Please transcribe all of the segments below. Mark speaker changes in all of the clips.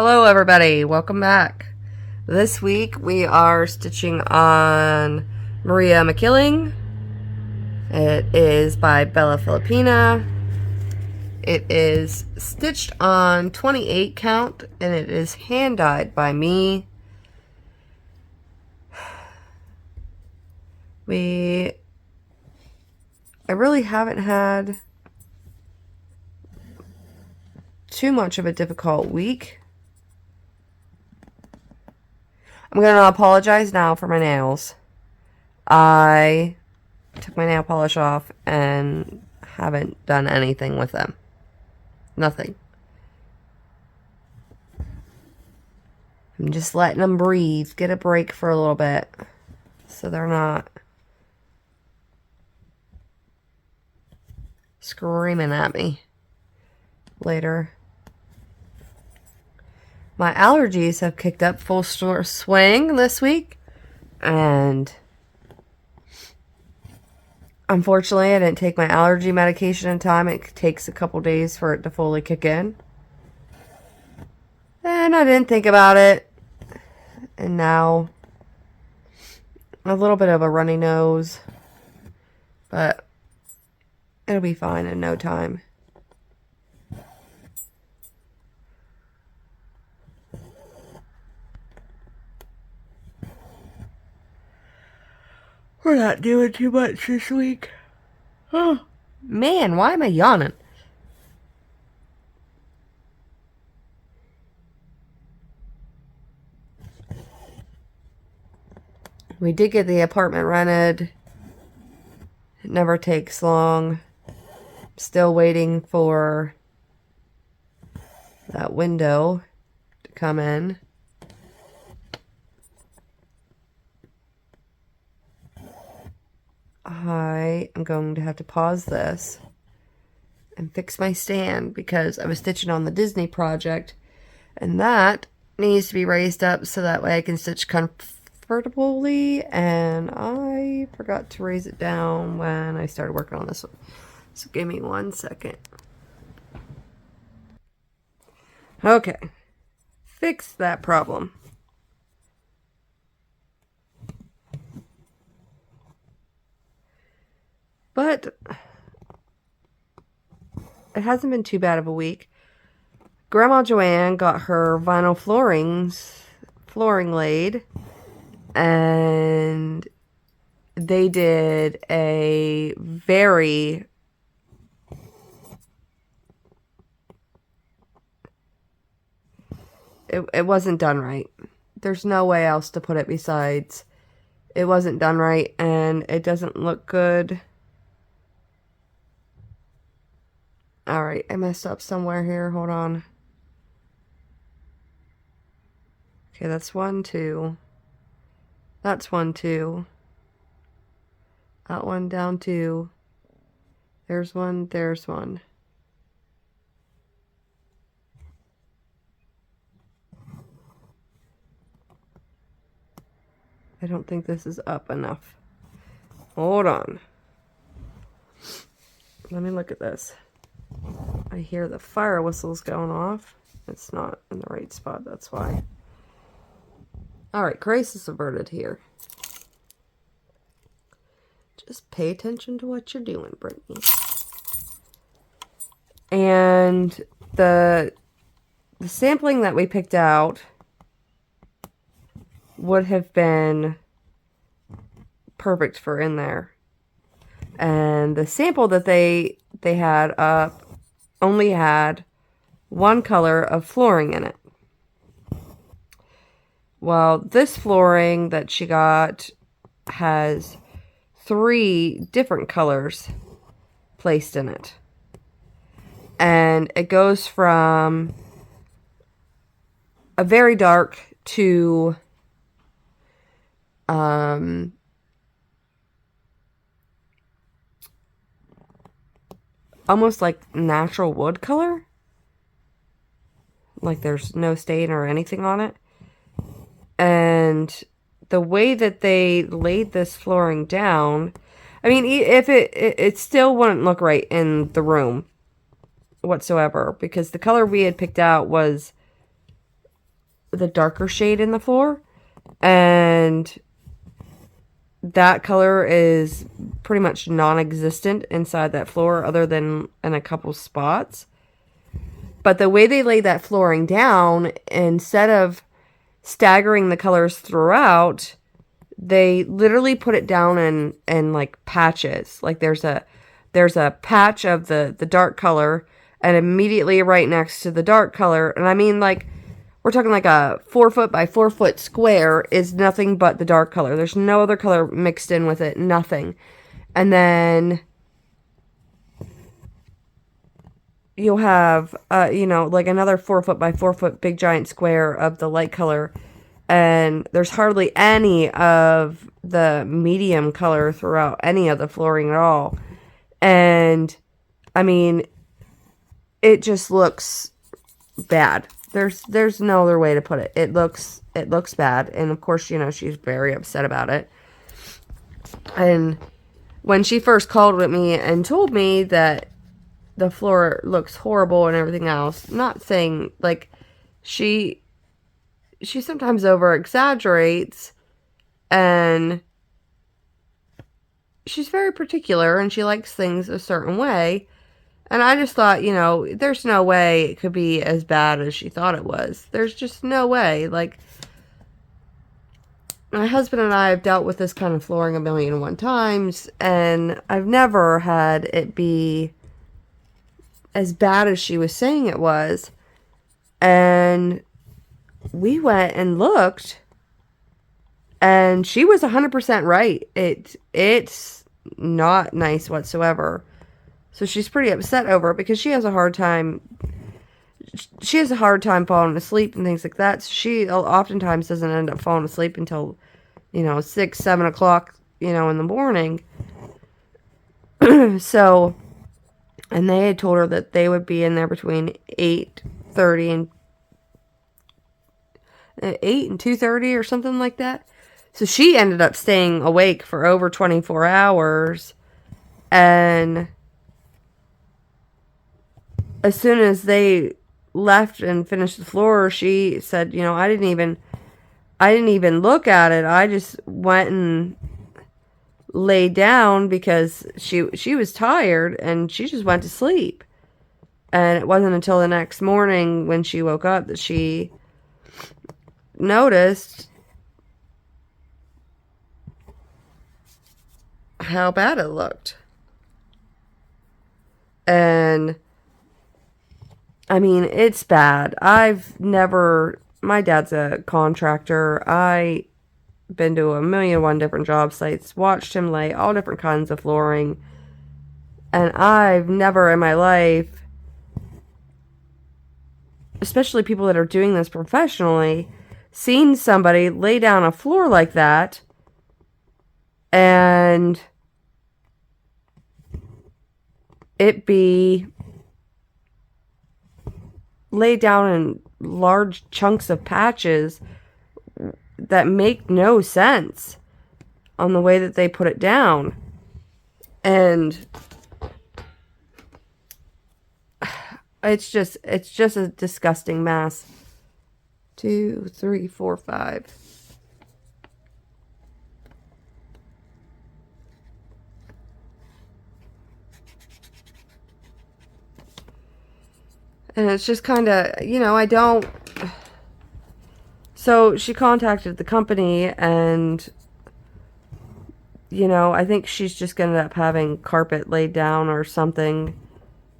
Speaker 1: Hello everybody, welcome back. This week we are stitching on Maria Makiling. It is by Bella Filipina. It is stitched on 28 count and it is hand dyed by me. I really haven't had too much of a difficult week. I'm going to apologize now for my nails. I took my nail polish off and haven't done anything with them. Nothing. I'm just letting them breathe, get a break for a little bit, so they're not screaming at me later. My allergies have kicked up full swing this week, and unfortunately I didn't take my allergy medication in time. It takes a couple days for it to fully kick in, and I didn't think about it, and now a little bit of a runny nose, but it'll be fine in no time. We're not doing too much this week. Oh, man, why am I yawning? We did get the apartment rented. It never takes long. Still waiting for that window to come in. I am going to have to pause this and fix my stand because I was stitching on the Disney project, and that needs to be raised up so that way I can stitch comfortably, and I forgot to raise it down when I started working on this one. So give me 1 second. Okay. Fix that problem. But it hasn't been too bad of a week. Grandma Joanne got her vinyl flooring laid, and they did a very it wasn't done right. There's no way else to put it besides it wasn't done right, and it doesn't look good. Alright, I messed up somewhere here. Hold on. Okay, that's 1, 2. That's 1, 2. That one down 2. There's 1, there's 1. I don't think this is up enough. Hold on. Let me look at this. I hear the fire whistles going off. It's not in the right spot, that's why. Alright, crisis averted here. Just pay attention to what you're doing, Brittany. And the sampling that we picked out would have been perfect for in there. And the sample that they had up only had 1 color of flooring in it. Well, this flooring that she got has 3 different colors placed in it. And it goes from a very dark to almost like natural wood color. Like there's no stain or anything on it. And the way that they laid this flooring down, I mean, if it still wouldn't look right in the room whatsoever, because the color we had picked out was the darker shade in the floor, and that color is pretty much non-existent inside that floor other than in a couple spots. But the way they laid that flooring down, instead of staggering the colors throughout, they literally put it down in like patches. Like there's a patch of the dark color, and immediately right next to the dark color, and I mean, like, we're talking like a 4 foot by 4 foot square is nothing but the dark color. There's no other color mixed in with it, nothing. And then you'll have, like another 4 foot by 4 foot big giant square of the light color. And there's hardly any of the medium color throughout any of the flooring at all. And, I mean, it just looks bad. There's no other way to put it. It looks bad. And, of course, she's very upset about it. And when she first called with me and told me that the floor looks horrible and everything else, not saying, like, she sometimes over exaggerates, and she's very particular, and she likes things a certain way. And I just thought, there's no way it could be as bad as she thought it was. There's just no way. Like, my husband and I have dealt with this kind of flooring 1,000,001 times, and I've never had it be as bad as she was saying it was. And we went and looked, and she was 100% right. It's not nice whatsoever. So she's pretty upset over it because she has a hard time falling asleep and things like that. So she oftentimes doesn't end up falling asleep until, 6, 7 o'clock, in the morning. So, and they had told her that they would be in there between 8:30 and 8 and 2:30 or something like that. So she ended up staying awake for over 24 hours. And as soon as they left and finished the floor, she said, I didn't even look at it. I just went and laid down because she was tired, and she just went to sleep. And it wasn't until the next morning when she woke up that she noticed how bad it looked. And I mean, it's bad. My dad's a contractor. I've been to 1,000,001 different job sites, watched him lay all different kinds of flooring. And I've never in my life, especially people that are doing this professionally, seen somebody lay down a floor like that and it be laid down in large chunks of patches that make no sense on the way that they put it down. And it's just a disgusting mess. 2, 3, 4, 5. And it's just kind of, I don't... So she contacted the company, and, I think she's just going to end up having carpet laid down or something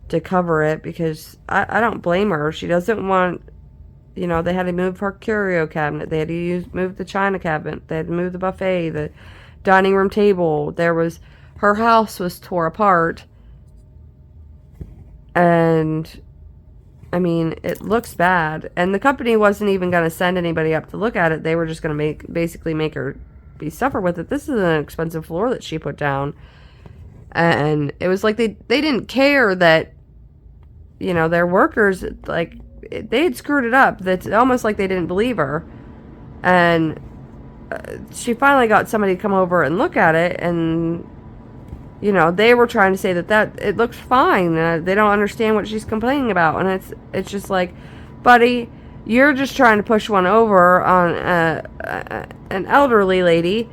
Speaker 1: to cover it, because I don't blame her. She doesn't want, they had to move her curio cabinet. They had to move the china cabinet. They had to move the buffet, the dining room table. Her house was tore apart. And I mean, it looks bad. And the company wasn't even going to send anybody up to look at it. They were just going to basically make her suffer with it. This is an expensive floor that she put down. And it was like they didn't care that, their workers, like, they had screwed it up. That's almost like they didn't believe her. And she finally got somebody to come over and look at it, and they were trying to say that it looks fine. They don't understand what she's complaining about. And it's just like, buddy, You're just trying to push one over on an elderly lady,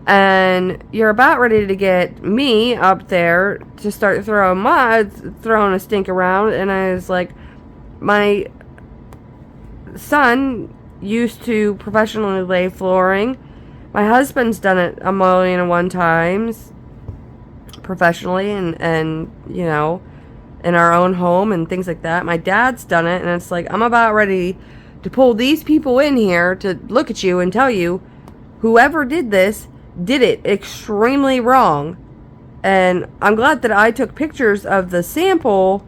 Speaker 1: and you're about ready to get me up there to start throwing a stink around. And I was like, my son used to professionally lay flooring. My husband's done it 1,000,001 times professionally, and you know, in our own home and things like that. My dad's done it, and it's like, I'm about ready to pull these people in here to look at you and tell you whoever did this did it extremely wrong. And I'm glad that I took pictures of the sample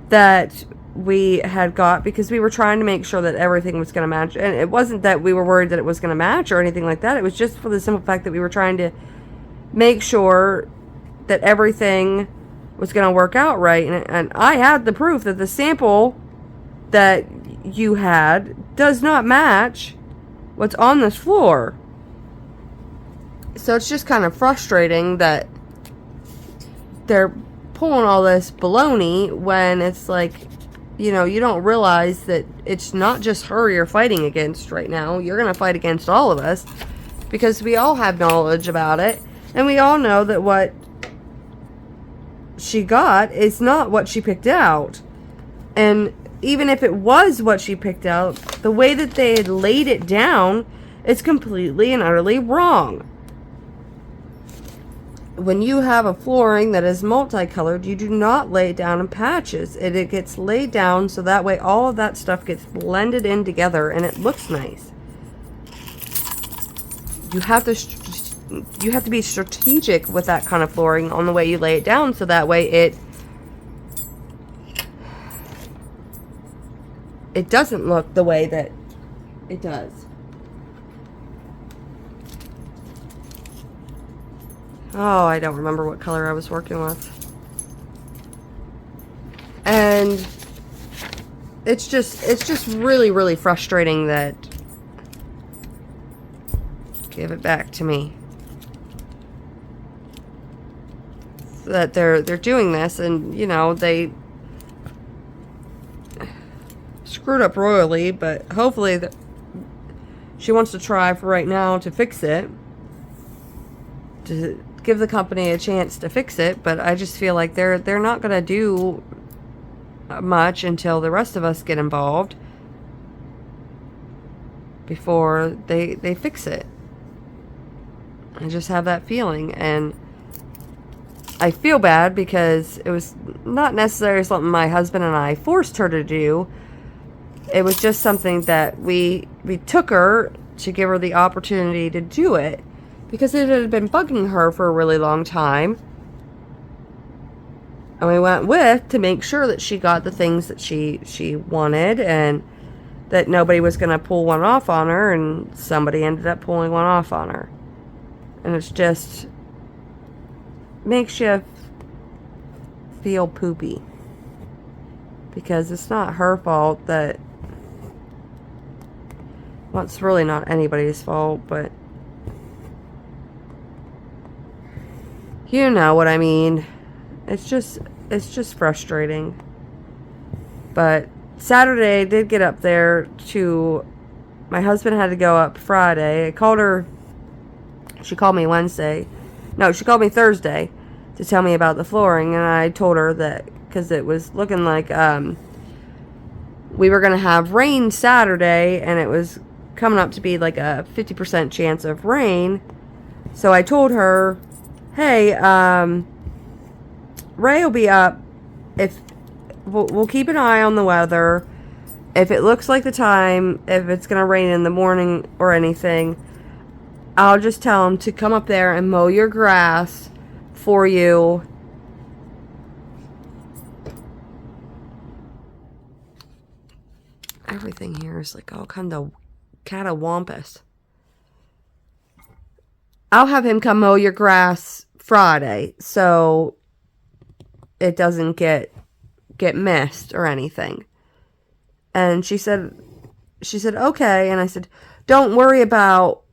Speaker 1: that we had got, because we were trying to make sure that everything was going to match. And it wasn't that we were worried that it was going to match or anything like that. It was just for the simple fact that we were trying to make sure that everything was going to work out right. And I had the proof that the sample that you had does not match what's on this floor. So it's just kind of frustrating that they're pulling all this baloney when it's like, you know, you don't realize that it's not just her you're fighting against right now. You're going to fight against all of us, because we all have knowledge about it, and we all know that what she got is not what she picked out. And even if it was what she picked out, the way that they had laid it down is completely and utterly wrong. When you have a flooring that is multicolored, you do not lay it down in patches. It gets laid down so that way all of that stuff gets blended in together and it looks nice. You have to be strategic with that kind of flooring on the way you lay it down, so that way it doesn't look the way that it does. Oh, I don't remember what color I was working with. And it's just really, really frustrating that... Give it back to me. That they're doing this, and you know, they screwed up royally, but hopefully she wants to try for right now to fix it, to give the company a chance to fix it. But I just feel like they're not gonna do much until the rest of us get involved before they fix it. I just have that feeling, and I feel bad because it was not necessarily something my husband and I forced her to do. It was just something that we took her to give her the opportunity to do it, because it had been bugging her for a really long time. And we went with to make sure that she got the things that she wanted, and that nobody was going to pull one off on her, and somebody ended up pulling one off on her. And it's just makes you feel poopy, because it's not her fault that, well, it's really not anybody's fault, but you know what I mean. It's just frustrating. But Saturday I did get up there to, my husband had to go up Friday. I called her. She called me Wednesday. No, she called me Thursday to tell me about the flooring, and I told her that because it was looking like we were going to have rain Saturday, and it was coming up to be like a 50% chance of rain. So I told her, hey, Ray will be up. If we'll keep an eye on the weather. If it looks like the time, if it's going to rain in the morning or anything, I'll just tell him to come up there and mow your grass for you. Everything here is like all kind of catawampus. I'll have him come mow your grass Friday, so it doesn't get missed or anything. And she said, okay. And I said, don't worry about,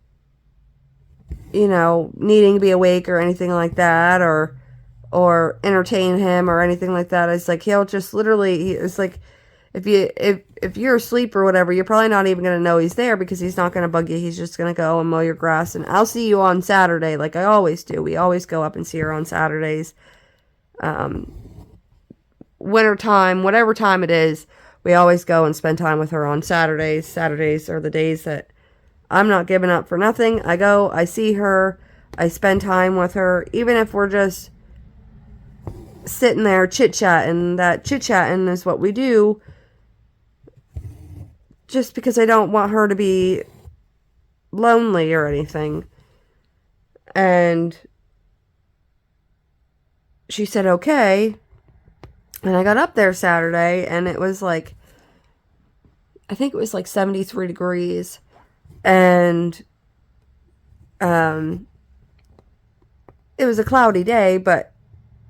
Speaker 1: you know, needing to be awake or anything like that, or entertain him or anything like that. It's like, he'll just literally, it's like, if you're asleep or whatever, you're probably not even going to know he's there because he's not going to bug you. He's just going to go and mow your grass. And I'll see you on Saturday like I always do. We always go up and see her on Saturdays. Winter time, whatever time it is, we always go and spend time with her on Saturdays. Saturdays are the days that I'm not giving up for nothing. I go, I see her, I spend time with her, even if we're just sitting there chit-chatting. That chit-chatting is what we do, just because I don't want her to be lonely or anything. And she said, okay. And I got up there Saturday, and it was like, I think it was like 73 degrees. And it was a cloudy day, but,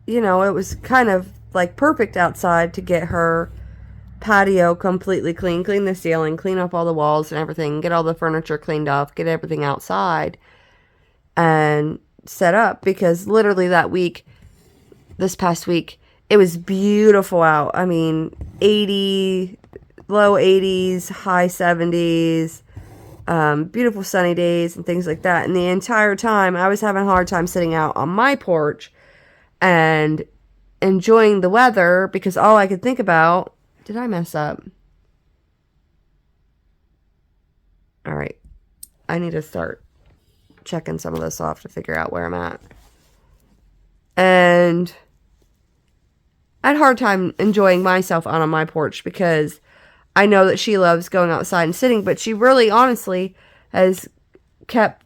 Speaker 1: you know, it was kind of like perfect outside to get her patio completely clean, clean the ceiling, clean up all the walls and everything, get all the furniture cleaned off, get everything outside and set up, because literally that week, this past week, it was beautiful out. I mean, 80, low 80s, high 70s, beautiful sunny days and things like that. And the entire time I was having a hard time sitting out on my porch and enjoying the weather, because all I could think about, did I mess up? All right. I need to start checking some of this off to figure out where I'm at. And I had a hard time enjoying myself out on my porch, because I know that she loves going outside and sitting, but she really honestly has kept,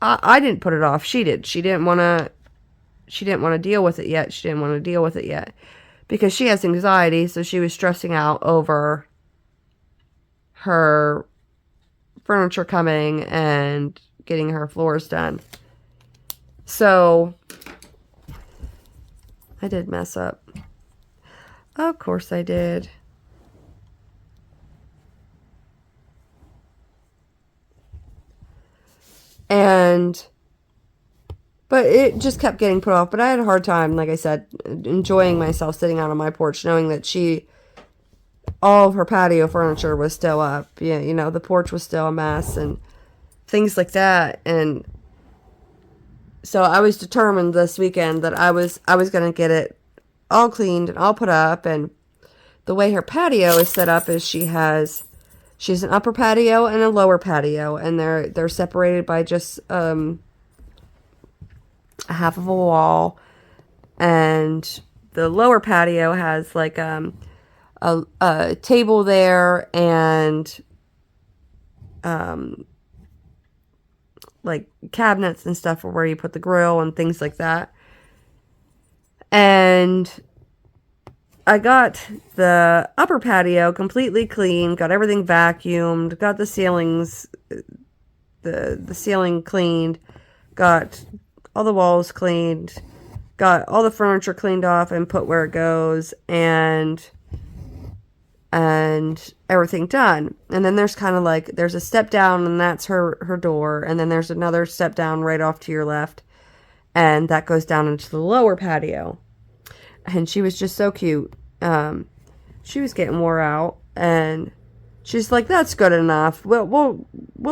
Speaker 1: I didn't put it off. She did. She didn't want to deal with it yet. She didn't want to deal with it yet because she has anxiety. So she was stressing out over her furniture coming and getting her floors done. So I did mess up. Of course I did. But it just kept getting put off. But I had a hard time, like I said, enjoying myself sitting out on my porch, knowing that all of her patio furniture was still up. Yeah, you know, the porch was still a mess and things like that. And so I was determined this weekend that I was going to get it all cleaned and all put up. And the way her patio is set up is she's an upper patio and a lower patio, and they're separated by just a half of a wall. And the lower patio has like a table there and like cabinets and stuff for where you put the grill and things like that. And I got the upper patio completely clean, got everything vacuumed, got the ceilings, the ceiling cleaned, got all the walls cleaned, got all the furniture cleaned off and put where it goes, and everything done. And then there's kind of like, there's a step down, and that's her door, and then there's another step down right off to your left, and that goes down into the lower patio. And she was just so cute. She was getting wore out, and she's like, "That's good enough. We'll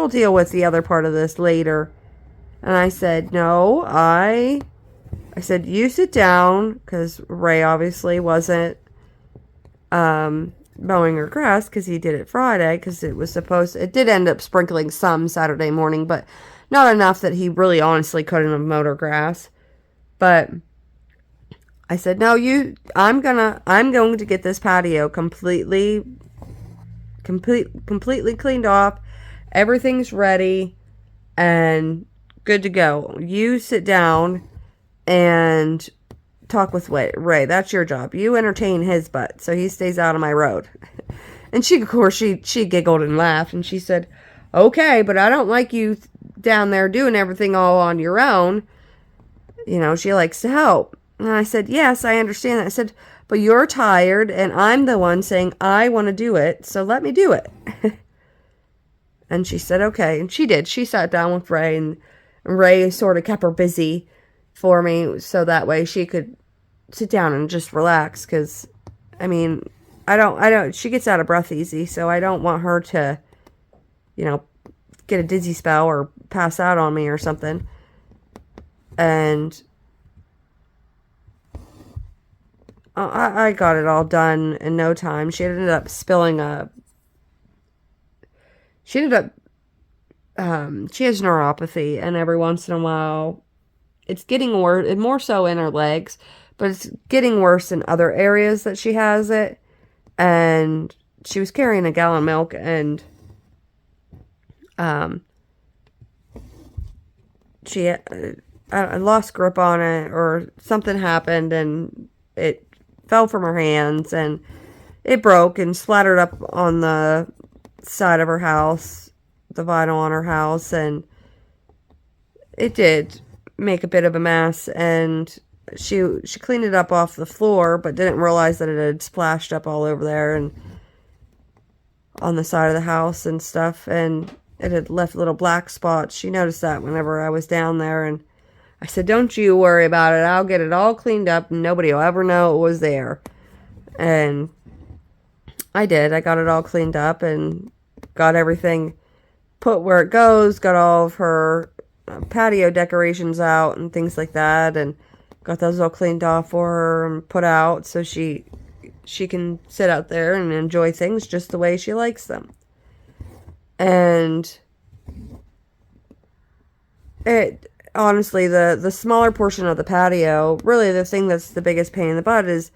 Speaker 1: deal with the other part of this later." And I said, "No, I said, you sit down," because Ray obviously wasn't mowing her grass because he did it Friday, because it did end up sprinkling some Saturday morning, but not enough that he really honestly couldn't have mowed her grass. But I said, "No, I'm going to get this patio completely cleaned off. Everything's ready and good to go. You sit down and talk with Ray. That's your job. You entertain his butt so he stays out of my road." And she, of course, she giggled and laughed, and she said, "Okay, but I don't like you down there doing everything all on your own. You know, she likes to help." And I said, "Yes, I understand that." I said, "But you're tired, and I'm the one saying I want to do it, so let me do it." And she said, "Okay." And she did. She sat down with Ray, and Ray sort of kept her busy for me, so that way she could sit down and just relax. Because, I mean, she gets out of breath easy, so I don't want her to, you know, get a dizzy spell or pass out on me or something. And I got it all done in no time. She ended up she has neuropathy, and every once in a while, it's getting worse, and more so in her legs, but it's getting worse in other areas that she has it. And she was carrying a gallon of milk, and she I lost grip on it, or something happened, and it fell from her hands, and it broke and splattered up on the side of her house, the vinyl on her house, and it did make a bit of a mess. And she cleaned it up off the floor, but didn't realize that it had splashed up all over there and on the side of the house and stuff, and it had left little black spots. She noticed that whenever I was down there, and I said, "Don't you worry about it. I'll get it all cleaned up, and nobody will ever know it was there." And I did. I got it all cleaned up and got everything put where it goes, got all of her patio decorations out and things like that, and got those all cleaned off for her and put out so she can sit out there and enjoy things just the way she likes them. And it honestly, the smaller portion of the patio, really the thing that's the biggest pain in the butt is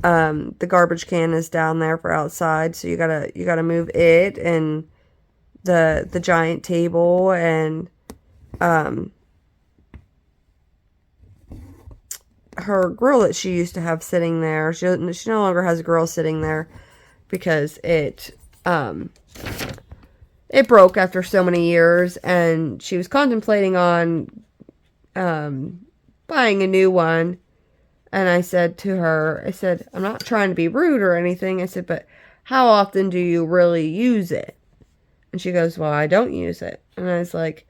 Speaker 1: the garbage can is down there for outside, so you gotta move it, and the giant table, and her grill that she used to have sitting there. She no longer has a grill sitting there because it broke after so many years, and she was contemplating on buying a new one. And I said to her, I said, "I'm not trying to be rude or anything." I said, "But how often do you really use it?" And she goes, "Well, I don't use it." And I was like,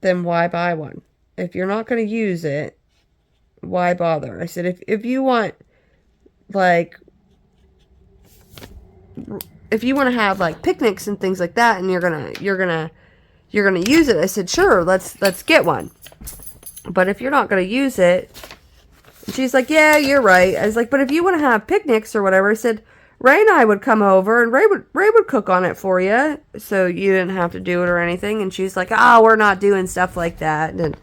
Speaker 1: "Then why buy one? If you're not going to use it, why bother?" I said, if you want, like, if you want to have like picnics and things like that, and you're gonna use it, I said, "Sure, let's get one." But if you're not gonna use it, and she's like, "Yeah, you're right." I was like, "But if you want to have picnics or whatever," I said, "Ray and I would come over, and Ray would cook on it for you, so you didn't have to do it or anything." And she's like, "Oh, we're not doing stuff like that." And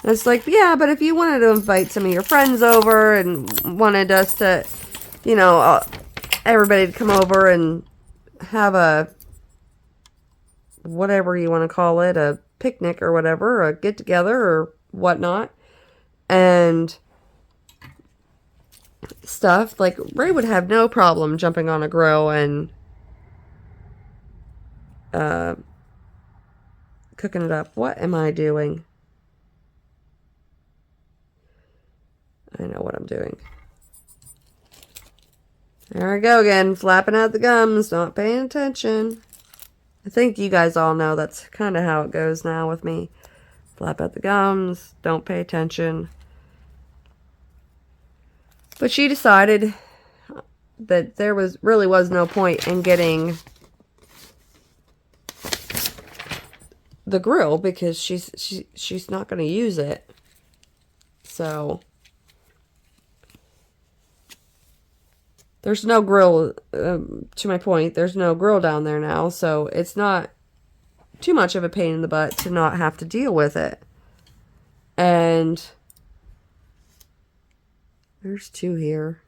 Speaker 1: it's like, "Yeah, but if you wanted to invite some of your friends over and wanted us to, you know, everybody to come over and have a, whatever you want to call it, a picnic or whatever, a get together or whatnot, and stuff," like, Ray would have no problem jumping on a grill and cooking it up. What am I doing? I know what I'm doing. There I go again, flapping out the gums, not paying attention. I think you guys all know that's kind of how it goes now with me. Flap out the gums, don't pay attention. But she decided that there really was no point in getting the grill because she's not going to use it. So there's no grill, to my point, there's no grill down there now, so it's not too much of a pain in the butt to not have to deal with it. And there's two here.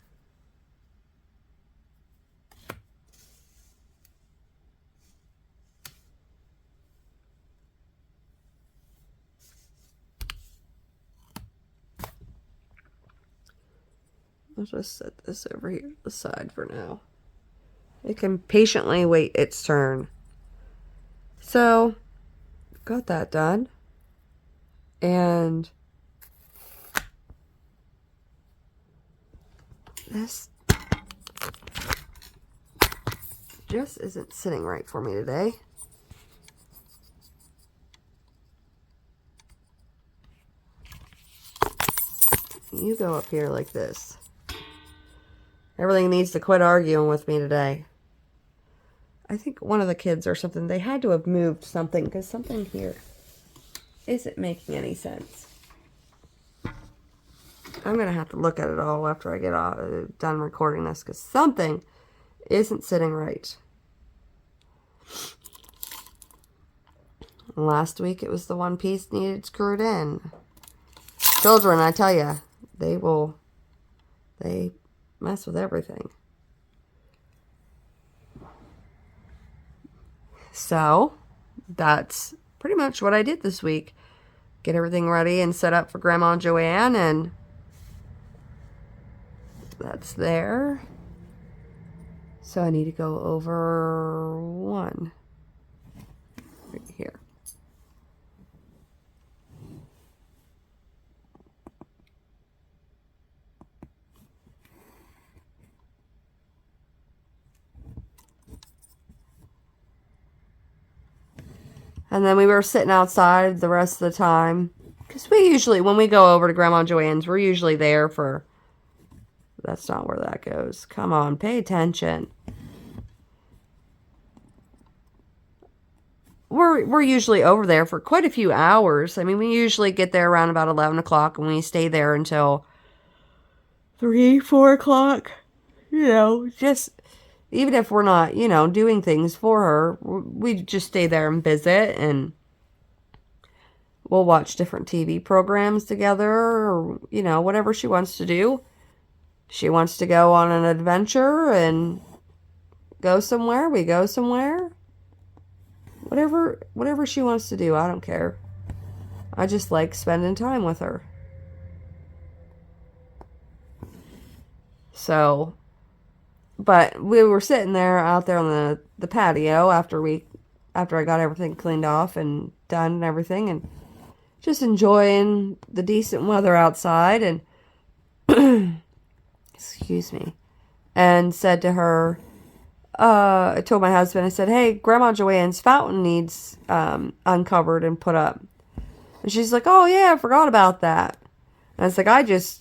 Speaker 1: I'll just set this over here to the side for now. It can patiently wait its turn. So, got that done. And this just isn't sitting right for me today. You go up here like this. Everything needs to quit arguing with me today. I think one of the kids or something, they had to have moved something because something here isn't making any sense. I'm going to have to look at it all after I get done recording this because something isn't sitting right. Last week it was the one piece needed screwed in. Children, I tell you, they mess with everything. So, that's pretty much what I did this week. Get everything ready and set up for Grandma Joanne, and that's there. So I need to go over one right here. And then we were sitting outside the rest of the time. Because we usually, when we go over to Grandma Joanne's, we're usually there for... That's not where that goes. Come on, pay attention. We're usually over there for quite a few hours. I mean, we usually get there around about 11 o'clock, and we stay there until 3, 4 o'clock. You know, just... Even if we're not, you know, doing things for her, we just stay there and visit, and we'll watch different TV programs together, or, you know, whatever she wants to do. She wants to go on an adventure and go somewhere, we go somewhere. Whatever she wants to do, I don't care. I just like spending time with her. So... But we were sitting there out there on the patio after I got everything cleaned off and done and everything, and just enjoying the decent weather outside, and excuse me, and said to her, I told my husband, I said, hey, Grandma Joanne's fountain needs uncovered and put up. And she's like, oh yeah, I forgot about that. And I was like, I just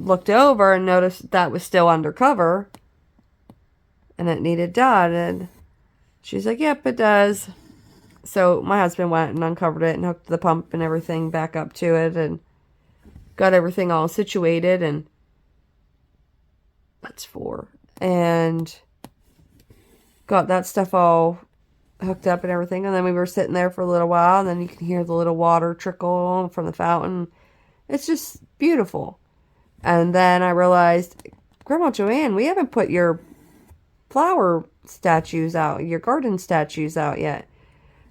Speaker 1: looked over and noticed that was still undercover and it needed done, and she's like, yep, it does. So my husband went and uncovered it and hooked the pump and everything back up to it and got everything all situated, and that's 4, and got that stuff all hooked up and everything. And then we were sitting there for a little while, and then you can hear the little water trickle from the fountain. It's just beautiful. And then I realized, Grandma Joanne, we haven't put your flower statues out, your garden statues out yet.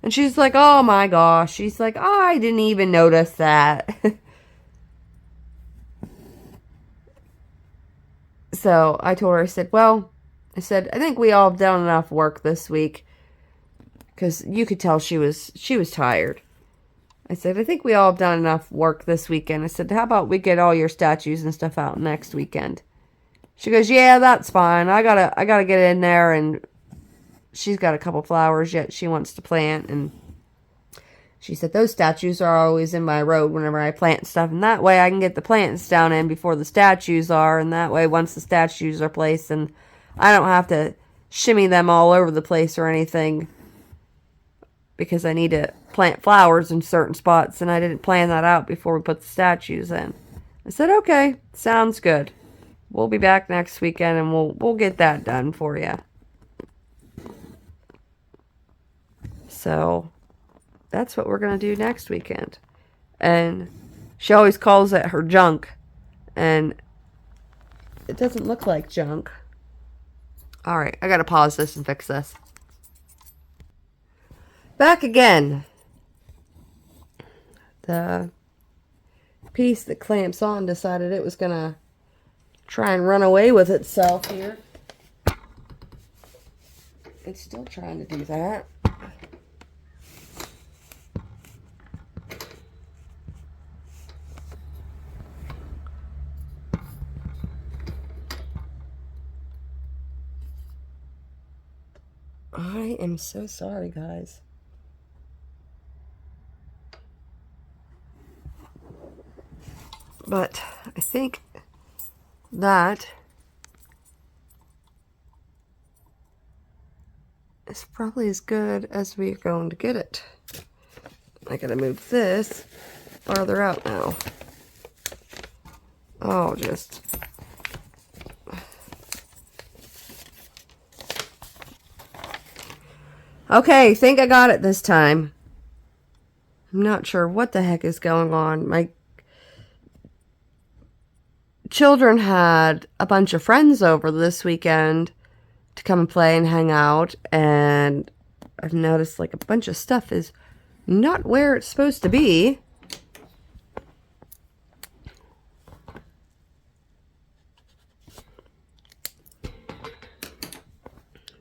Speaker 1: And she's like, oh my gosh. She's like, I didn't even notice that. So I told her, I said, I think we all have done enough work this week. Because you could tell she was tired. I said, I think we all have done enough work this weekend. I said, how about we get all your statues and stuff out next weekend? She goes, yeah, that's fine. I gotta get in there, and she's got a couple flowers yet she wants to plant, and she said, those statues are always in my road whenever I plant stuff, and that way I can get the plants down in before the statues are, and that way once the statues are placed, and I don't have to shimmy them all over the place or anything, because I need to plant flowers in certain spots, and I didn't plan that out before we put the statues in. I said, okay, sounds good. We'll be back next weekend, and we'll get that done for you. So that's what we're going to do next weekend. And she always calls it her junk, and it doesn't look like junk. All right, I got to pause this and fix this. Back again. The piece that clamps on decided it was going to try and run away with itself here. It's still trying to do that. I am so sorry, guys. But I think that is probably as good as we're going to get it. I gotta move this farther out now. Oh, just... Okay, think I got it this time. I'm not sure what the heck is going on. My children had a bunch of friends over this weekend to come and play and hang out, and I've noticed like a bunch of stuff is not where it's supposed to be.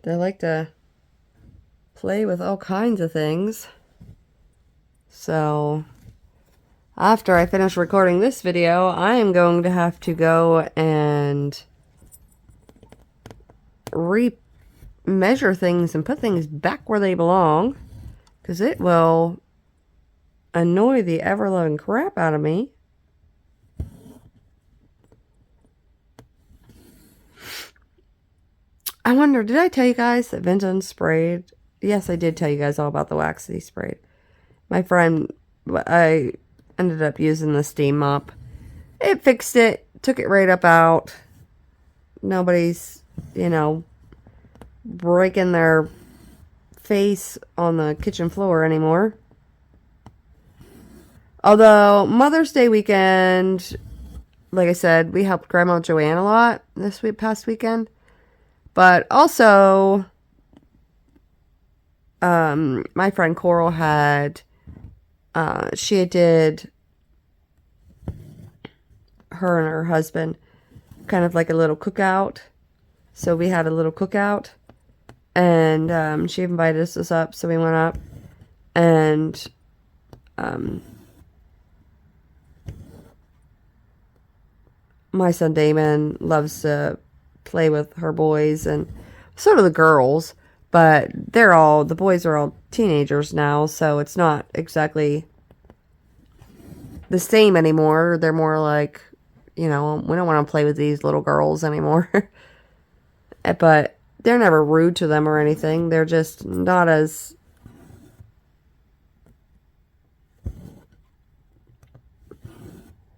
Speaker 1: They like to play with all kinds of things. So after I finish recording this video, I am going to have to go and measure things and put things back where they belong, because it will annoy the ever-loving crap out of me. I wonder, did I tell you guys that Vinton sprayed? Yes, I did tell you guys all about the wax that he sprayed. My friend, I ended up using the steam mop. It fixed it, took it right up out. Nobody's, you know, breaking their face on the kitchen floor anymore. Although, Mother's Day weekend, like I said, we helped Grandma Joanne a lot this past weekend. But also, my friend Coral had, she did, her and her husband, kind of like a little cookout. So we had a little cookout, and she invited us up, so we went up, and my son Damon loves to play with her boys, and so do the girls, but the boys are all teenagers now, so it's not exactly the same anymore. They're more like, you know, we don't want to play with these little girls anymore. But they're never rude to them or anything. They're just not as,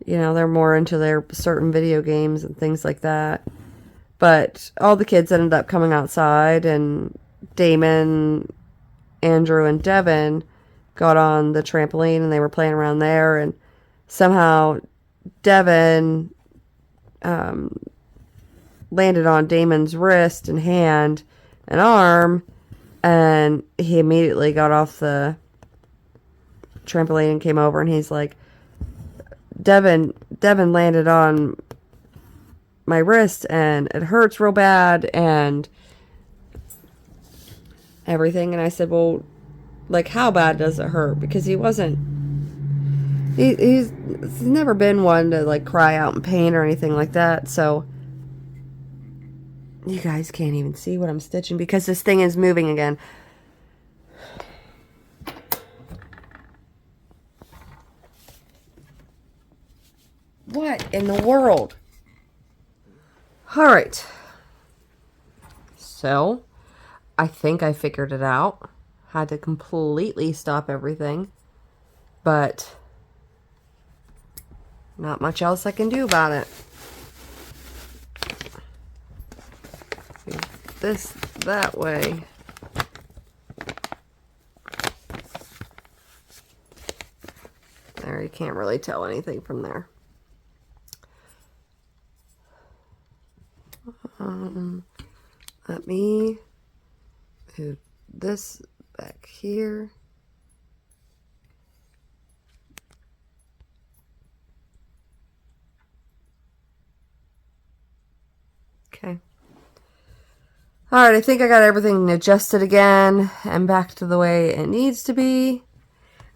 Speaker 1: you know, they're more into their certain video games and things like that. But all the kids ended up coming outside, and Damon, Andrew, and Devin got on the trampoline, and they were playing around there, and somehow Devin landed on Damon's wrist and hand and arm, and he immediately got off the trampoline and came over, and he's like, Devin landed on my wrist and it hurts real bad and everything. And I said, well, like, how bad does it hurt? Because he's never been one to like cry out in pain or anything like that. So you guys can't even see what I'm stitching because this thing is moving again. What in the world? All right. So, I think I figured it out. Had to completely stop everything. But not much else I can do about it. This that way. There, you can't really tell anything from there. Let me move this back here. Okay. Alright, I think I got everything adjusted again and back to the way it needs to be.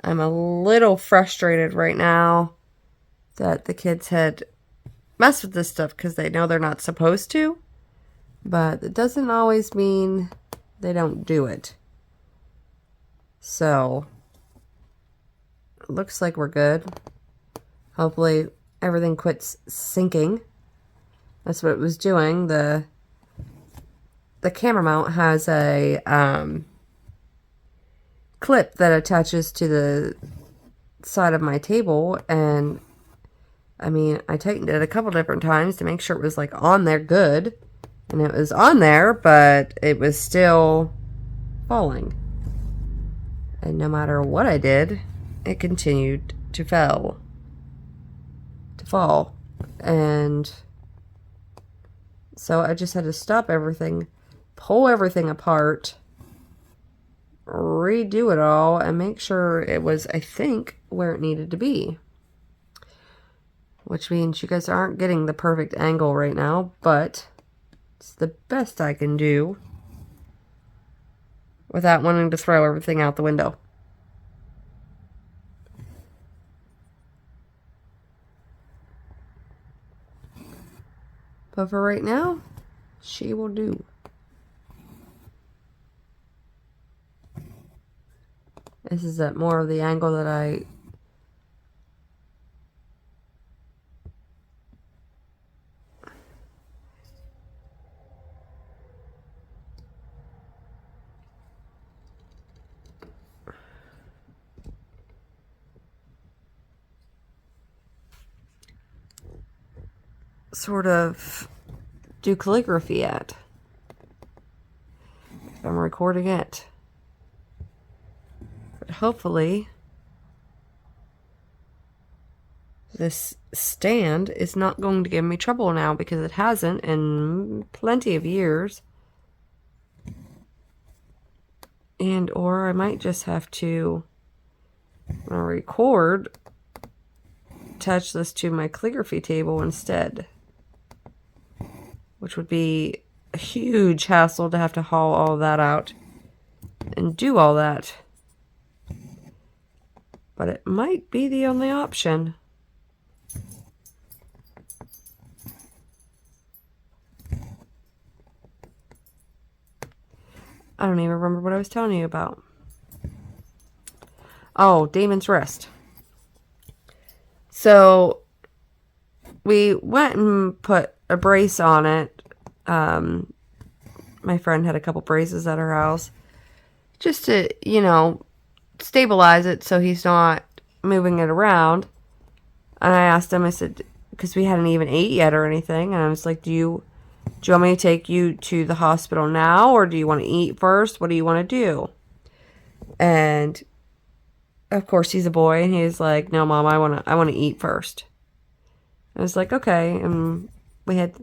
Speaker 1: I'm a little frustrated right now that the kids had messed with this stuff because they know they're not supposed to. But it doesn't always mean they don't do it. So, it looks like we're good. Hopefully everything quits sinking. That's what it was doing. The camera mount has a clip that attaches to the side of my table, and I mean, I tightened it a couple different times to make sure it was like on there good, and it was on there, but it was still falling. And no matter what I did, it continued to fall. And so I just had to stop everything, pull everything apart, redo it all, and make sure it was, I think, where it needed to be. Which means you guys aren't getting the perfect angle right now, but it's the best I can do without wanting to throw everything out the window. But for right now, she will do. This is at more of the angle that I sort of do calligraphy at. I'm recording it. But hopefully this stand is not going to give me trouble now, because it hasn't in plenty of years. And or I might just have to, when I record, attach this to my calligraphy table instead, which would be a huge hassle to have to haul all that out and do all that. But it might be the only option. I don't even remember what I was telling you about. Oh, Damon's wrist. So we went and put a brace on it. My friend had a couple braces at her house just to, you know, stabilize it so he's not moving it around. And I asked him, I said, because we hadn't even ate yet or anything, and I was like, do you want me to take you to the hospital now, or do you want to eat first? What do you want to do? And of course he's a boy, and he's like, no, Mom, I want to eat first. I was like, okay. And we had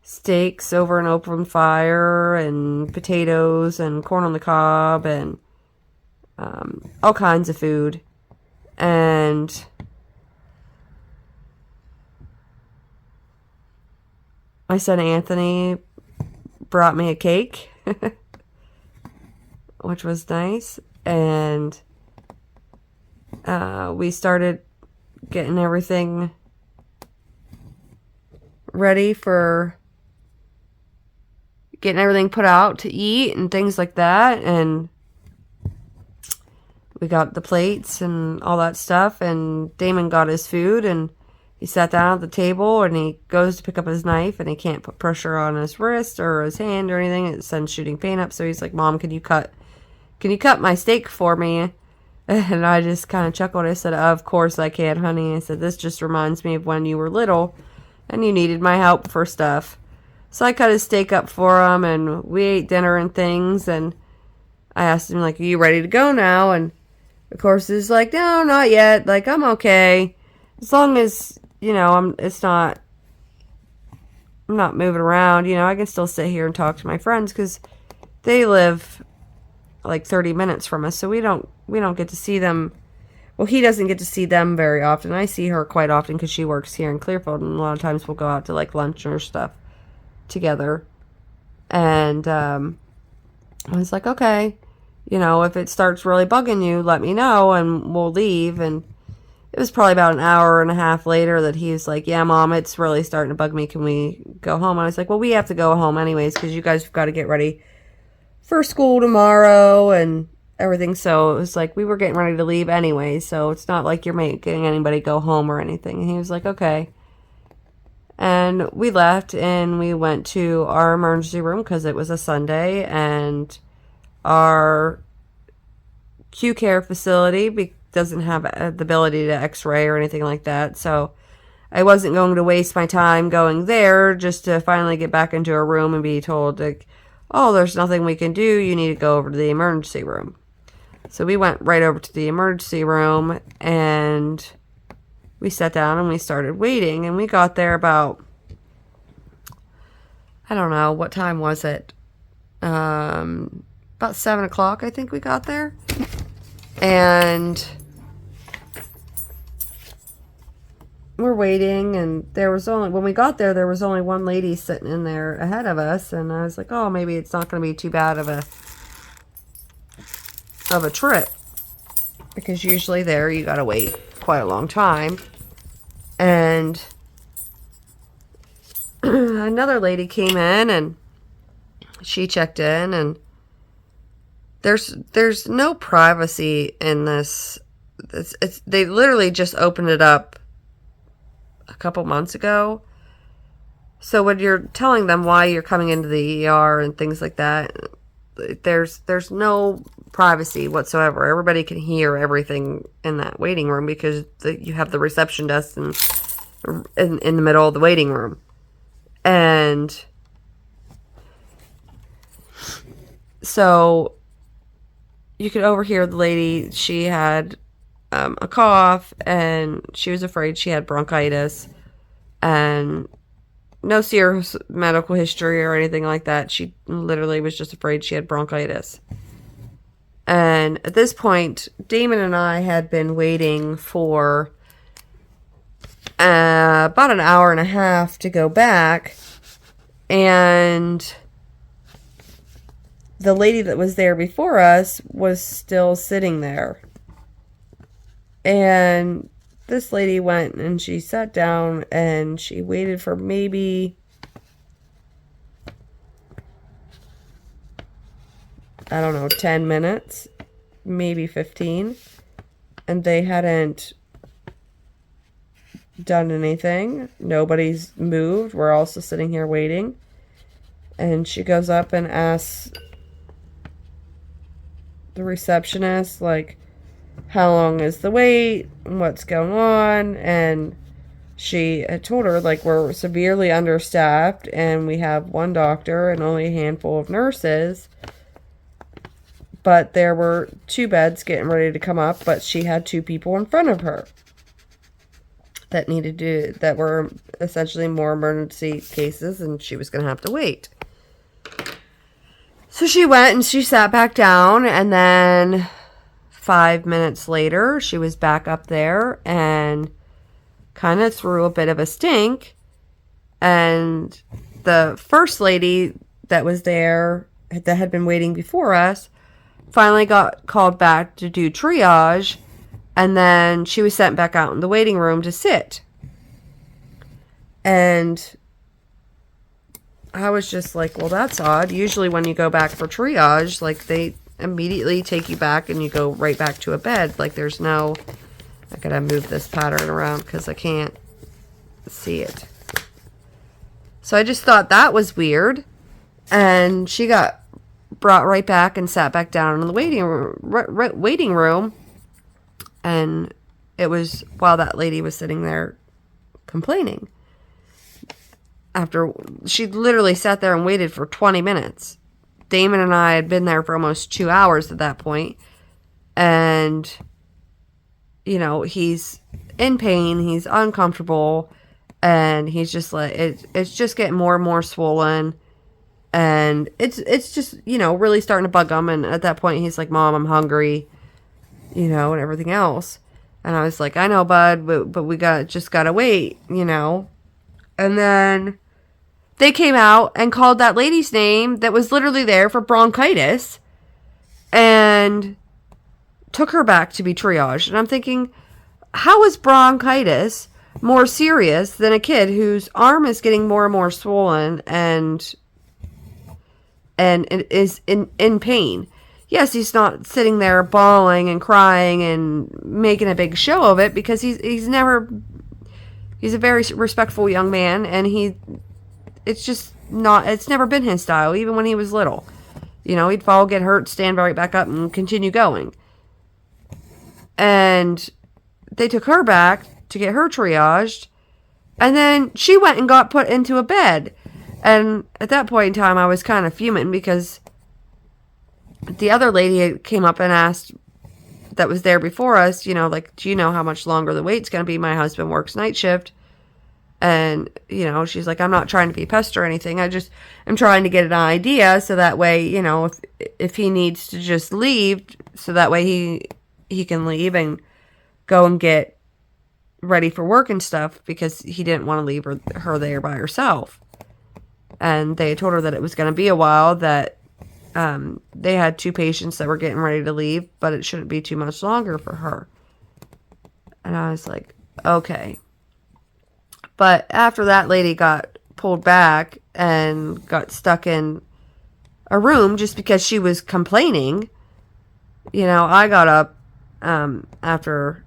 Speaker 1: steaks over an open fire, and potatoes, and corn on the cob, and all kinds of food. And my son Anthony brought me a cake, which was nice. And we started getting everything ready for getting everything put out to eat and things like that. And we got the plates and all that stuff, and Damon got his food, and he sat down at the table, and he goes to pick up his knife, and he can't put pressure on his wrist or his hand or anything. It sends shooting pain up. So he's like, Mom, can you cut my steak for me? And I just kind of chuckled. I said, of course I can, honey. I said, this just reminds me of when you were little and you needed my help for stuff. So I cut his steak up for him, and we ate dinner and things. And I asked him, like, are you ready to go now? And of course he's like, no, not yet. Like, I'm okay. As long as, you know, I'm not moving around, you know, I can still sit here and talk to my friends, because they live like 30 minutes from us, so we don't get to see them. Well, he doesn't get to see them very often. I see her quite often because she works here in Clearfield, and a lot of times we'll go out to like lunch or stuff together. And I was like, okay, you know, if it starts really bugging you, let me know and we'll leave. And it was probably about an hour and a half later that he was like, yeah, Mom, it's really starting to bug me. Can we go home? And I was like, well, we have to go home anyways, because you guys have got to get ready for school tomorrow and everything. So it was like we were getting ready to leave anyway, so it's not like you're making anybody go home or anything. And he was like, okay. And we left, and we went to our emergency room because it was a Sunday, and our Q-Care facility. Doesn't have the ability to x-ray or anything like that. So I wasn't going to waste my time going there just to finally get back into a room and be told, like, oh, there's nothing we can do. You need to go over to the emergency room. So we went right over to the emergency room, and we sat down and we started waiting. And we got there about, I don't know, what time was it? About 7 o'clock, I think we got there. And we're waiting, and when we got there, there was only one lady sitting in there ahead of us, and I was like, oh, maybe it's not going to be too bad of a trip, because usually there you got to wait quite a long time. And another lady came in, and she checked in, and there's no privacy in this. They literally just opened it up a couple months ago. So when you're telling them why you're coming into the ER and things like that, there's no privacy whatsoever. Everybody can hear everything in that waiting room because you have the reception desk in the middle of the waiting room. And so you could overhear the lady. She had a cough, and she was afraid she had bronchitis, and no serious medical history or anything like that. She literally was just afraid she had bronchitis. And at this point, Damon and I had been waiting for about an hour and a half to go back, and the lady that was there before us was still sitting there. And this lady went and she sat down and she waited for maybe, I don't know, 10 minutes, maybe 15. And they hadn't done anything. Nobody's moved. We're also sitting here waiting. And she goes up and asks the receptionist, like, how long is the wait? What's going on? And she had told her, like, we're severely understaffed and we have one doctor and only a handful of nurses. But there were 2 beds getting ready to come up, but she had 2 people in front of her that were essentially more emergency cases, and she was going to have to wait. So she went and she sat back down, and then 5 minutes later, she was back up there and kind of threw a bit of a stink. And the first lady that was there, that had been waiting before us, finally got called back to do triage. And then she was sent back out in the waiting room to sit. And I was just like, well, that's odd. Usually when you go back for triage, like, they immediately take you back and you go right back to a bed. Like, there's no... I gotta move this pattern around because I can't see it. So I just thought that was weird. And she got brought right back and sat back down in the waiting room. And it was while that lady was sitting there complaining. After she literally sat there and waited for 20 minutes. Damon and I had been there for almost 2 hours at that point. And, you know, he's in pain. He's uncomfortable. And he's just like, it's just getting more and more swollen. And it's just, you know, really starting to bug him. And at that point, he's like, Mom, I'm hungry. You know, and everything else. And I was like, I know, bud, but we just gotta wait, you know. And then they came out and called that lady's name that was literally there for bronchitis and took her back to be triaged. And I'm thinking, how is bronchitis more serious than a kid whose arm is getting more and more swollen and is in pain? Yes, he's not sitting there bawling and crying and making a big show of it because he's a very respectful young man, and it's never been his style, even when he was little. You know, he'd fall, get hurt, stand right back up, and continue going. And they took her back to get her triaged. And then she went and got put into a bed. And at that point in time, I was kind of fuming because the other lady came up and asked that was there before us, like, do you know how much longer the wait's going to be? My husband works night shift. And, she's like, I'm not trying to be a pest or anything. I'm trying to get an idea so that way, if he needs to just leave, so that way he can leave and go and get ready for work and stuff, because he didn't want to leave her there by herself. And they told her that it was going to be a while, that they had 2 patients that were getting ready to leave, but it shouldn't be too much longer for her. And I was like, okay. But after that lady got pulled back and got stuck in a room just because she was complaining, I got up after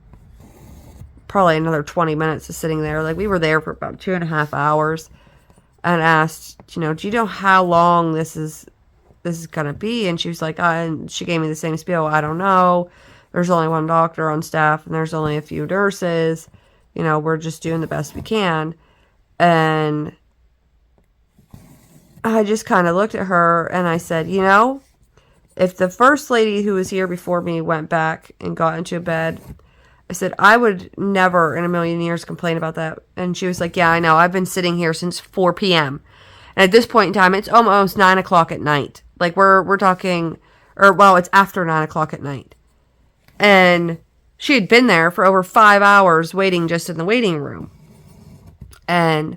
Speaker 1: probably another 20 minutes of sitting there. Like, we were there for about 2.5 hours, and asked, do you know how long this is going to be? And she was like, and she gave me the same spiel. I don't know. There's only 1 doctor on staff, and there's only a few nurses. We're just doing the best we can. And I just kind of looked at her and I said, if the first lady who was here before me went back and got into a bed, I said, I would never in a million years complain about that. And she was like, yeah, I know. I've been sitting here since 4 p.m. And at this point in time, it's almost 9 o'clock at night. Like, we're talking, it's after 9 o'clock at night. And she had been there for over 5 hours waiting just in the waiting room. And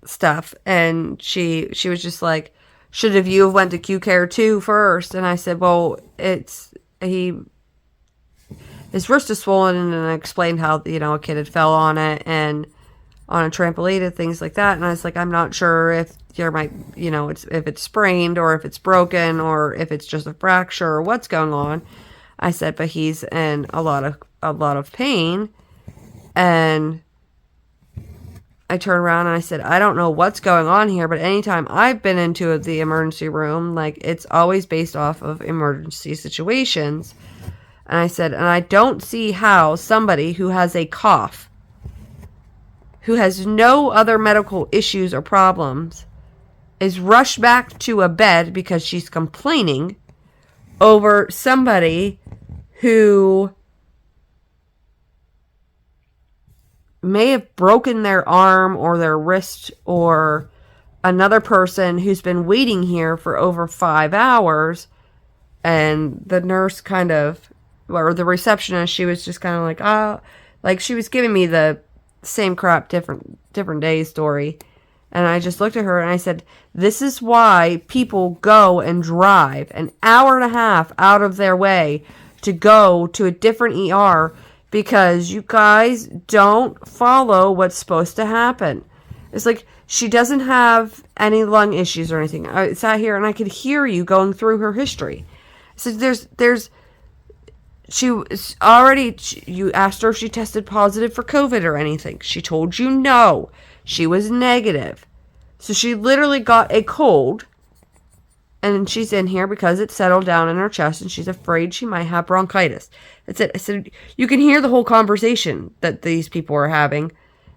Speaker 1: stuff. And she was just like, should have you have went to Q Care 2 first? And I said, well, his wrist is swollen, and I explained how, a kid had fell on it and on a trampoline and things like that. And I was like, I'm not sure if if it's sprained or if it's broken or if it's just a fracture or what's going on. I said, but he's in a lot of pain. And I turned around and I said, I don't know what's going on here, but anytime I've been into the emergency room, like, it's always based off of emergency situations. And I said, and I don't see how somebody who has a cough, who has no other medical issues or problems, is rushed back to a bed because she's complaining over somebody who may have broken their arm or their wrist, or another person who's been waiting here for over 5 hours. And the nurse or the receptionist, she was just kind of like, like, she was giving me the same crap, different day story. And I just looked at her and I said, this is why people go and drive an hour and a half out of their way to go to a different ER, because you guys don't follow what's supposed to happen. It's like, she doesn't have any lung issues or anything. I sat here and I could hear you going through her history. So you asked her if she tested positive for COVID or anything. She told you no. She was negative. So she literally got a cold, and she's in here because it settled down in her chest, and she's afraid she might have bronchitis. That's it. I said, you can hear the whole conversation that these people are having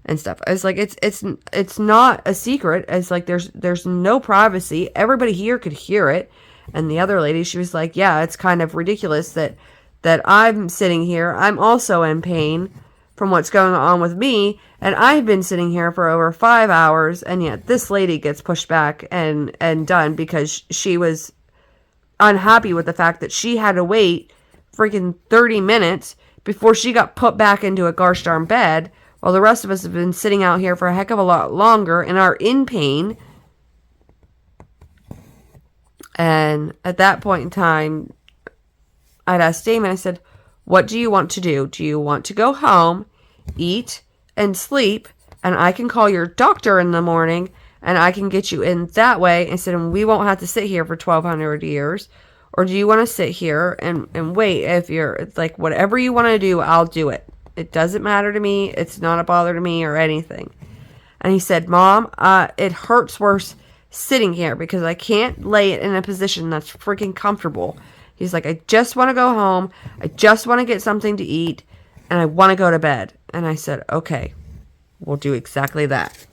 Speaker 1: and stuff. I was like, it's not a secret. It's like, there's no privacy. Everybody here could hear it. And the other lady, she was like, yeah, it's kind of ridiculous that I'm sitting here. I'm also in pain from what's going on with me, and I've been sitting here for over 5 hours, and yet this lady gets pushed back and done because she was unhappy with the fact that she had to wait freaking 30 minutes before she got put back into a gosh darn bed, while the rest of us have been sitting out here for a heck of a lot longer and are in pain. And at that point in time, I'd asked Damon, I said, what do you want to do? Do you want to go home, eat, and sleep, and I can call your doctor in the morning, and I can get you in that way, and said, we won't have to sit here for 1,200 years? Or do you want to sit here and wait? If you're like, whatever you want to do, I'll do it. It doesn't matter to me. It's not a bother to me or anything. And he said, Mom, it hurts worse sitting here because I can't lay it in a position that's freaking comfortable. He's like, I just want to go home. I just want to get something to eat. And I want to go to bed. And I said, okay, we'll do exactly that.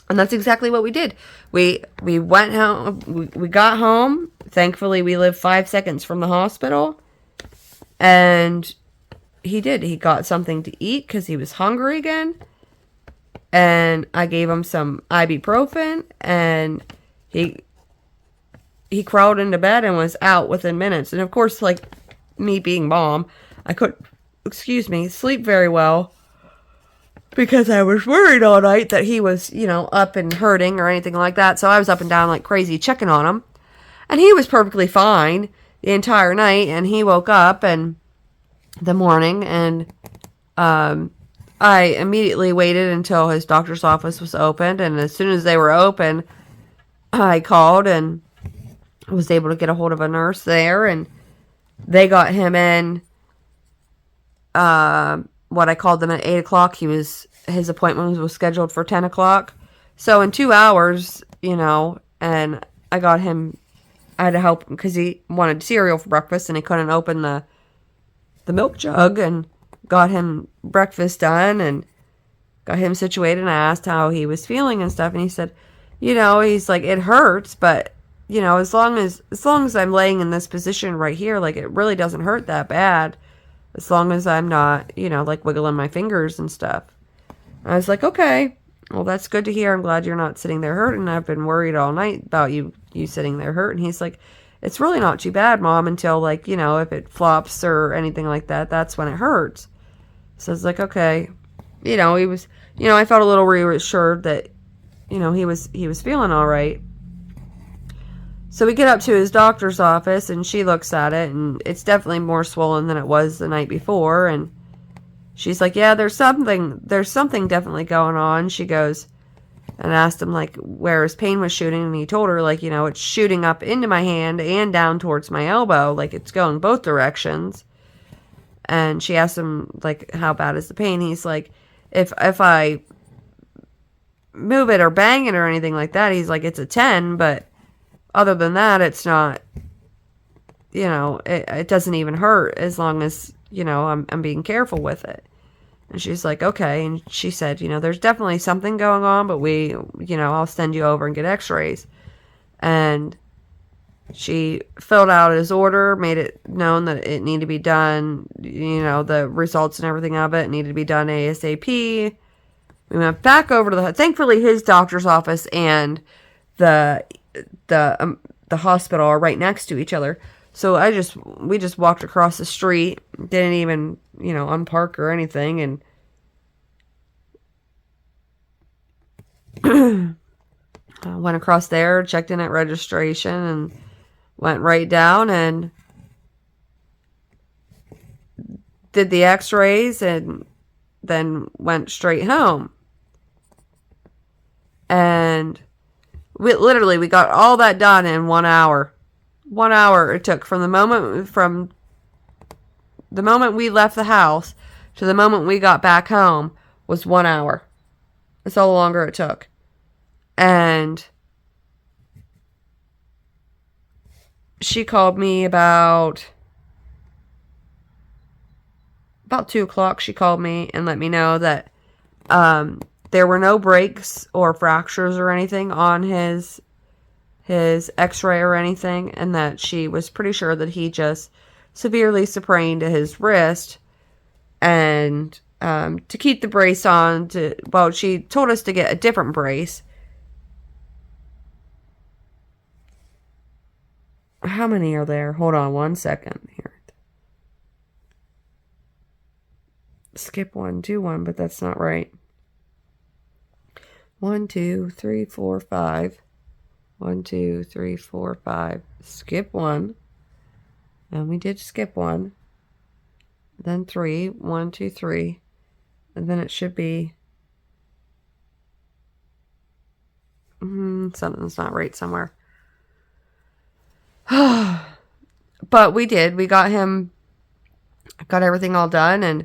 Speaker 1: And that's exactly what we did. We went home. We got home. Thankfully, we lived 5 seconds from the hospital. And he did. He got something to eat because he was hungry again. And I gave him some ibuprofen. And he crawled into bed and was out within minutes. And of course, like me being mom, I couldn't, sleep very well. Because I was worried all night that he was, up and hurting or anything like that. So I was up and down like crazy checking on him. And he was perfectly fine the entire night. And he woke up in the morning. And I immediately waited until his doctor's office was opened. And as soon as they were open, I called and was able to get a hold of a nurse there. And they got him in what I called them at 8 o'clock. His appointment was scheduled for 10 o'clock. So in 2 hours, and I had to help him because he wanted cereal for breakfast and he couldn't open the milk jug, and got him breakfast done and got him situated. And I asked how he was feeling and stuff. And he said, he's like, it hurts, but as long as I'm laying in this position right here, like it really doesn't hurt that bad. As long as I'm not, like wiggling my fingers and stuff. I was like, okay, well, that's good to hear. I'm glad you're not sitting there hurting. I've been worried all night about you sitting there hurting. He's like, it's really not too bad, Mom, until like, if it flops or anything like that, that's when it hurts. So I was like, okay. He was, I felt a little reassured that, he was feeling all right. So we get up to his doctor's office and she looks at it and it's definitely more swollen than it was the night before. And she's like, yeah, there's something definitely going on. She goes and asked him like where his pain was shooting. And he told her like, it's shooting up into my hand and down towards my elbow. Like it's going both directions. And she asked him like, how bad is the pain? He's like, if I move it or bang it or anything like that, he's like, it's a 10, but other than that, it's not, it doesn't even hurt as long as, I'm being careful with it. And she's like, okay. And she said, there's definitely something going on, but I'll send you over and get x-rays. And she filled out his order, made it known that it needed to be done, the results and everything of it needed to be done ASAP. We went back over to thankfully his doctor's office and the hospital are right next to each other. So we just walked across the street, didn't even, unpark or anything, and went across there, checked in at registration, and went right down and did the x-rays and then went straight home. And we got all that done in 1 hour. 1 hour it took from the moment we left the house to the moment we got back home was 1 hour. That's all the longer it took. And she called me about 2 o'clock. She called me and let me know that there were no breaks or fractures or anything on his x-ray or anything, and that she was pretty sure that he just severely sprained his wrist, and to keep the brace on, she told us to get a different brace. How many are there? Hold on 1 second here. Skip 1, do 1, but that's not right. 1, 2, 3, 4, 5. 1, 2, 3, 4, 5. Skip 1. And we did skip 1. Then 3. 1, 2, 3. And then it should be something's not right somewhere. But we did. We got everything all done, and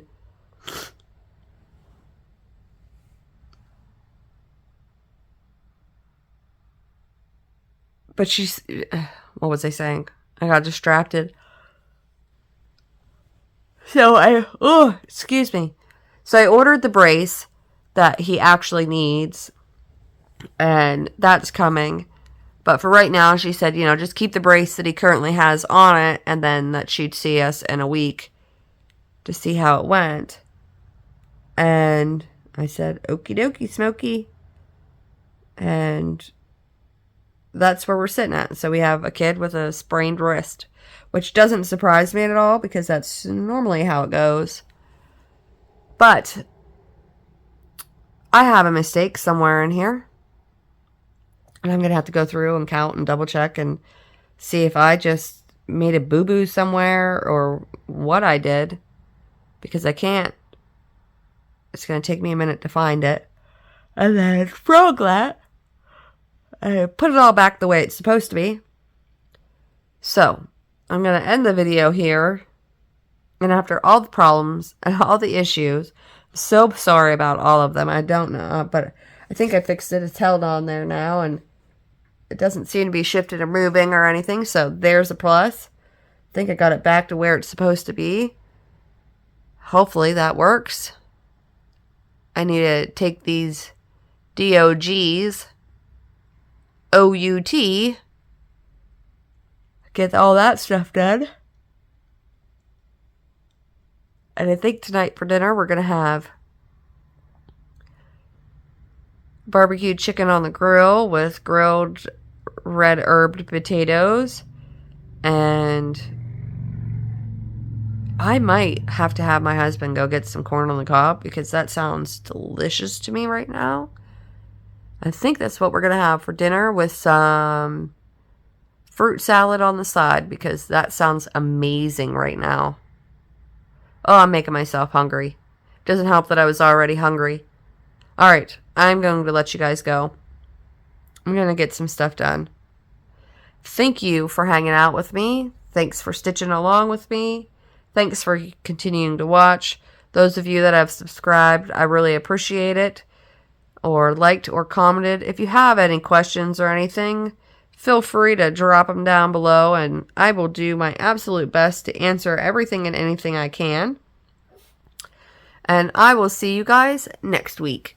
Speaker 1: but what was I saying? I got distracted. So excuse me. So I ordered the brace that he actually needs, and that's coming. But for right now, she said, just keep the brace that he currently has on it, and then that she'd see us in a week to see how it went. And I said, okie dokie, Smokey. And that's where we're sitting at. So we have a kid with a sprained wrist, which doesn't surprise me at all because that's normally how it goes. But I have a mistake somewhere in here. And I'm going to have to go through and count and double check and see if I just made a boo-boo somewhere or what I did. Because I can't. It's going to take me a minute to find it. And then from that, I put it all back the way it's supposed to be. So, I'm going to end the video here. And after all the problems and all the issues, I'm so sorry about all of them. I don't know, but I think I fixed it. It's held on there now, and it doesn't seem to be shifted or moving or anything, so there's a plus. I think I got it back to where it's supposed to be. Hopefully that works. I need to take these DOGs, OUT, get all that stuff done. And I think tonight for dinner we're going to have barbecued chicken on the grill with grilled red herbed potatoes. And I might have to have my husband go get some corn on the cob because that sounds delicious to me right now. I think that's what we're going to have for dinner with some fruit salad on the side because that sounds amazing right now. Oh, I'm making myself hungry. Doesn't help that I was already hungry. Alright, I'm going to let you guys go. I'm going to get some stuff done. Thank you for hanging out with me. Thanks for stitching along with me. Thanks for continuing to watch. Those of you that have subscribed, I really appreciate it. Or liked or commented. If you have any questions or anything, feel free to drop them down below, and I will do my absolute best to answer everything and anything I can. And I will see you guys next week.